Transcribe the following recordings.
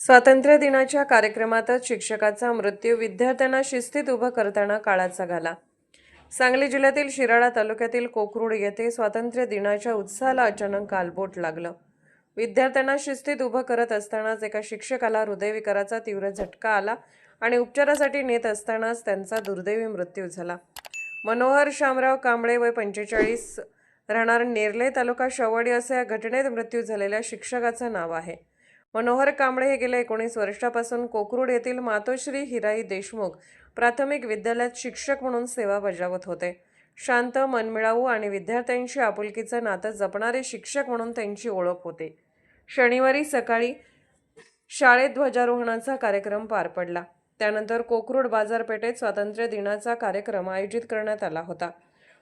स्वातंत्र्य दिनाच्या कार्यक्रमातच शिक्षकाचा मृत्यू, विद्यार्थ्यांना शिस्तीत उभं करताना काळाचा घाला। सांगली जिल्ह्यातील शिराळा तालुक्यातील कोकरूड येथे स्वातंत्र्य दिनाच्या उत्साहाला अचानक गालबोट लागलं। विद्यार्थ्यांना शिस्तीत उभं करत असतानाच एका शिक्षकाला हृदयविकाराचा तीव्र झटका आला आणि उपचारासाठी नेत असतानाच त्यांचा दुर्दैवी मृत्यू झाला। मनोहर शामराव कांबळे वय 45, राहणार नेरले, तालुका शेवडी असे या घटनेत मृत्यू झालेल्या शिक्षकाचं नाव आहे। मनोहर कांबळे हे गेल्या 19 वर्षापासून कोकरूड येथील मातोश्री हिराई देशमुख प्राथमिक विद्यालयात शिक्षक म्हणून सेवा बजावत होते। शांत, मनमिळावू आणि विद्यार्थ्यांशी आपुलकीचं नातं जपणारे शिक्षक म्हणून त्यांची ओळख होती। शनिवारी सकाळी शाळेत ध्वजारोहणाचा कार्यक्रम पार पडला। त्यानंतर कोकरूड बाजारपेठेत स्वातंत्र्य दिनाचा कार्यक्रम आयोजित करण्यात आला होता।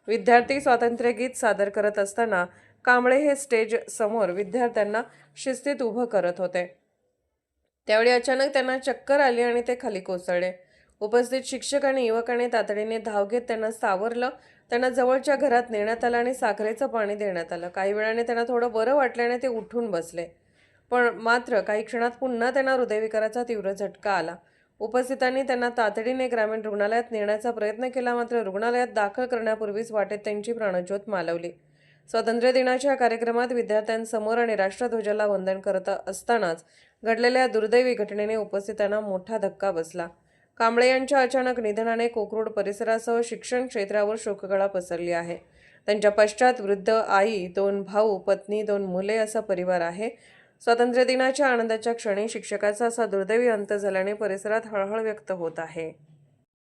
विद्यार्थी स्वातंत्र्य गीत सादर करत असताना कांबळे हे स्टेज समोर विद्यार्थ्यांना शिस्तीत उभं करत होते। त्यावेळी अचानक त्यांना चक्कर आली आणि ते खाली कोसळले। उपस्थित शिक्षक आणि युवकांनी तातडीने धाव घेत त्यांना सावरलं। त्यांना जवळच्या घरात नेण्यात आलं आणि साखरेचं पाणी देण्यात आलं। काही वेळाने त्यांना थोडं बरं वाटल्याने ते उठून बसले, पण मात्र काही क्षणात पुन्हा त्यांना हृदयविकाराचा तीव्र झटका आला। उपस्थितांनी त्यांना तातडीने ग्रामीण रुग्णालयात नेण्याचा प्रयत्न केला, मात्र रुग्णालयात दाखल करण्यापूर्वीच वाटेत त्यांची प्राणज्योत मालवली। स्वातंत्र्य दिनाच्या कार्यक्रमात विद्यार्थ्यांसमोर आणि राष्ट्रध्वजाला वंदन करत असतानाच घडलेल्या दुर्दैवी घटनेने उपस्थितांना मोठा धक्का बसला। कांबळे यांच्या अचानक निधनाने कोकरूड परिसरासह शिक्षण क्षेत्रावर शोककळा पसरली आहे। त्यांच्या पश्चात वृद्ध आई, 2 भाऊ, पत्नी, 2 मुले असा परिवार आहे। स्वातंत्र्य दिनाच्या आनंदाच्या क्षणी शिक्षकाचा असा दुर्दैवी अंत झाल्याने परिसरात हळहळ व्यक्त होत आहे।